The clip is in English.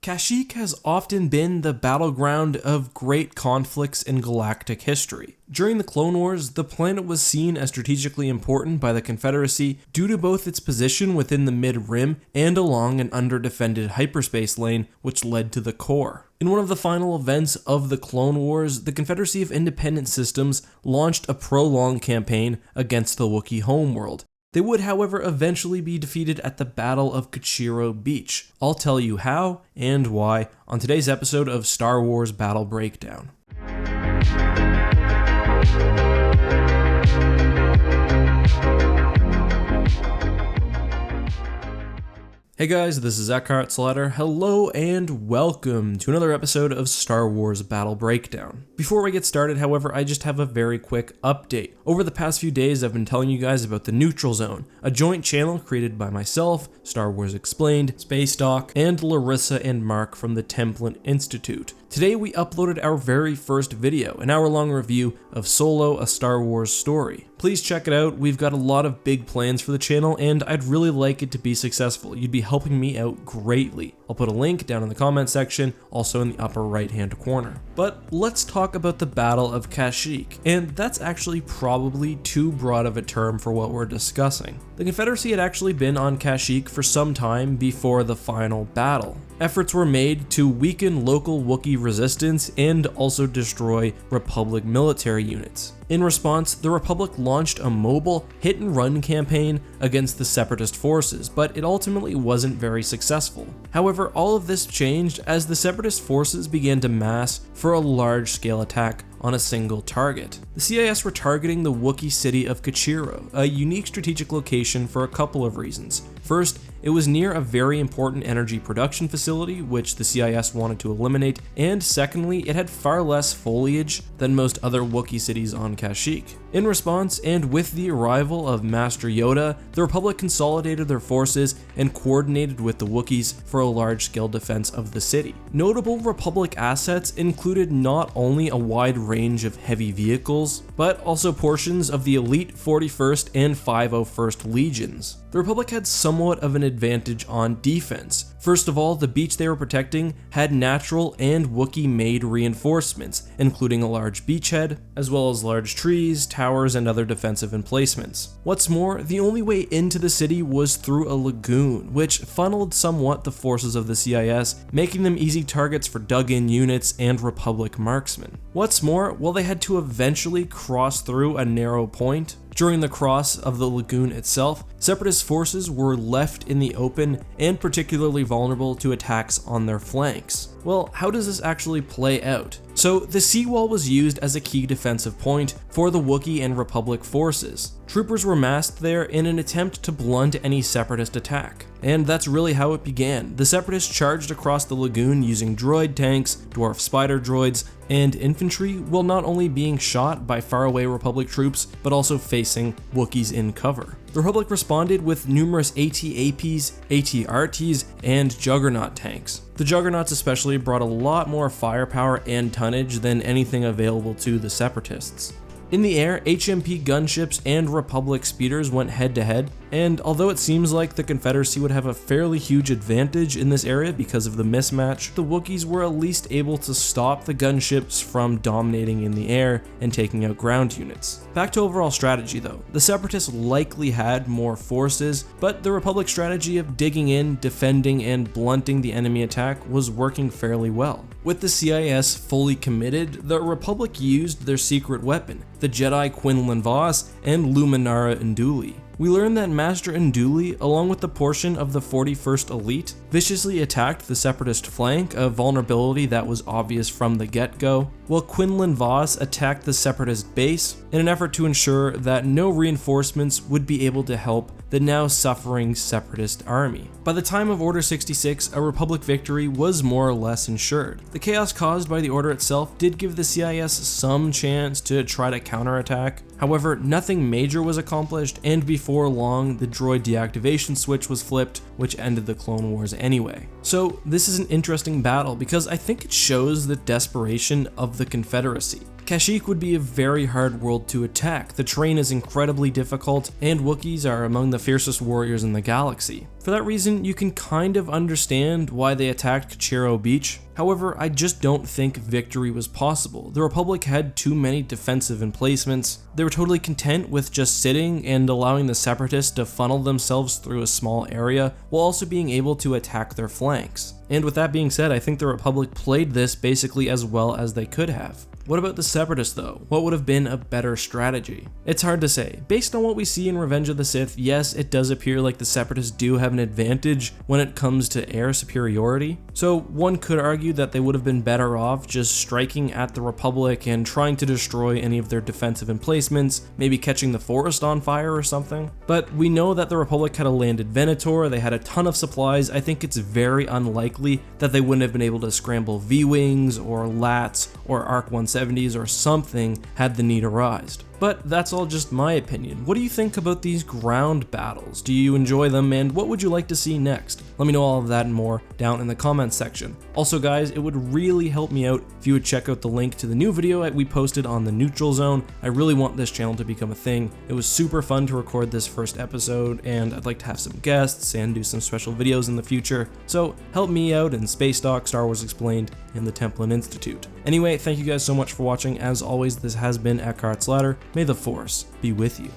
Kashyyyk has often been the battleground of great conflicts in galactic history. During the Clone Wars, the planet was seen as strategically important by the Confederacy due to both its position within the mid-rim and along an under-defended hyperspace lane, which led to the core. In one of the final events of the Clone Wars, the Confederacy of Independent Systems launched a prolonged campaign against the Wookiee homeworld. They would, however, eventually be defeated at the Battle of Kashyyyk Beach. I'll tell you how and why on today's episode of Star Wars Battle Breakdown. Hey guys, this is EckhartsLadder. Hello and welcome to another episode of Star Wars Battle Breakdown. Before we get started, however, I just have a very quick update. Over the past few days, I've been telling you guys about the Neutral Zone, a joint channel created by myself, Star Wars Explained, Space Doc, and Larissa and Mark from the Template Institute. Today we uploaded our very first video, an hour-long review of Solo, a Star Wars story. Please check it out. We've got a lot of big plans for the channel and I'd really like it to be successful. You'd be helping me out greatly. I'll put a link down in the comment section, also in the upper right hand corner. But let's talk about the Battle of Kashyyyk, and that's actually probably too broad of a term for what we're discussing. The Confederacy had actually been on Kashyyyk for some time before the final battle. Efforts were made to weaken local Wookiee resistance and also destroy Republic military units. In response, the Republic launched a mobile hit-and-run campaign against the Separatist forces, but it ultimately wasn't very successful. However, all of this changed as the Separatist forces began to mass for a large-scale attack on a single target. The CIS were targeting the Wookiee city of Kashyyyk, a unique strategic location for a couple of reasons. First, it was near a very important energy production facility, which the CIS wanted to eliminate, and secondly, it had far less foliage than most other Wookiee cities on Kashyyyk. In response, and with the arrival of Master Yoda, the Republic consolidated their forces and coordinated with the Wookiees for a large-scale defense of the city. Notable Republic assets included not only a wide range of heavy vehicles, but also portions of the elite 41st and 501st Legions. The Republic had somewhat of an advantage on defense. First of all, the beach they were protecting had natural and Wookiee-made reinforcements, including a large beachhead, as well as large trees, towers, and other defensive emplacements. What's more, the only way into the city was through a lagoon, which funneled somewhat the forces of the CIS, making them easy targets for dug-in units and Republic marksmen. What's more, while they had to eventually cross through a narrow point, during the cross of the lagoon itself, Separatist forces were left in the open and particularly vulnerable to attacks on their flanks. Well, how does this actually play out? So, the seawall was used as a key defensive point for the Wookiee and Republic forces. Troopers were massed there in an attempt to blunt any Separatist attack. And that's really how it began. The Separatists charged across the lagoon using droid tanks, dwarf spider droids, and infantry, while not only being shot by faraway Republic troops, but also facing Wookiees in cover. The Republic responded with numerous AT-APs, AT-RTs, and Juggernaut tanks. The Juggernauts especially brought a lot more firepower and tonnage than anything available to the Separatists. In the air, HMP gunships and Republic speeders went head-to-head, and although it seems like the Confederacy would have a fairly huge advantage in this area because of the mismatch, the Wookiees were at least able to stop the gunships from dominating in the air and taking out ground units. Back to overall strategy though, the Separatists likely had more forces, but the Republic strategy of digging in, defending, and blunting the enemy attack was working fairly well. With the CIS fully committed, the Republic used their secret weapon, the Jedi Quinlan Vos and Luminara Unduli. We learned that Master Unduli, along with the portion of the 41st Elite, viciously attacked the Separatist flank, a vulnerability that was obvious from the get-go, while Quinlan Vos attacked the Separatist base in an effort to ensure that no reinforcements would be able to help the now suffering Separatist army. By the time of Order 66, a Republic victory was more or less ensured. The chaos caused by the Order itself did give the CIS some chance to try to counterattack. However, nothing major was accomplished, and before long, the droid deactivation switch was flipped, which ended the Clone Wars anyway. So this is an interesting battle because I think it shows the desperation of the Confederacy. Kashyyyk would be a very hard world to attack. The terrain is incredibly difficult, and Wookiees are among the fiercest warriors in the galaxy. For that reason, you can kind of understand why they attacked Kashyyyk Beach. However, I just don't think victory was possible. The Republic had too many defensive emplacements. They were totally content with just sitting and allowing the Separatists to funnel themselves through a small area while also being able to attack their flanks. And with that being said, I think the Republic played this basically as well as they could have. What about the Separatists though? What would have been a better strategy? It's hard to say. Based on what we see in Revenge of the Sith, yes, it does appear like the Separatists do have an advantage when it comes to air superiority. So one could argue that they would have been better off just striking at the Republic and trying to destroy any of their defensive emplacements, maybe catching the forest on fire or something. But we know that the Republic had a landed Venator, they had a ton of supplies. I think it's very unlikely that they wouldn't have been able to scramble V-Wings or LATs or ARC 170s or something had the need arisen. But that's all just my opinion. What do you think about these ground battles? Do you enjoy them, and what would you like to see next? Let me know all of that and more down in the comments section. Also guys, it would really help me out if you would check out the link to the new video that we posted on the neutral zone. I really want this channel to become a thing. It was super fun to record this first episode, and I'd like to have some guests and do some special videos in the future. So help me out in Space Doc, Star Wars Explained, and the Templin Institute. Anyway, thank you guys so much for watching. As always, this has been EckhartsLadder. May the Force be with you.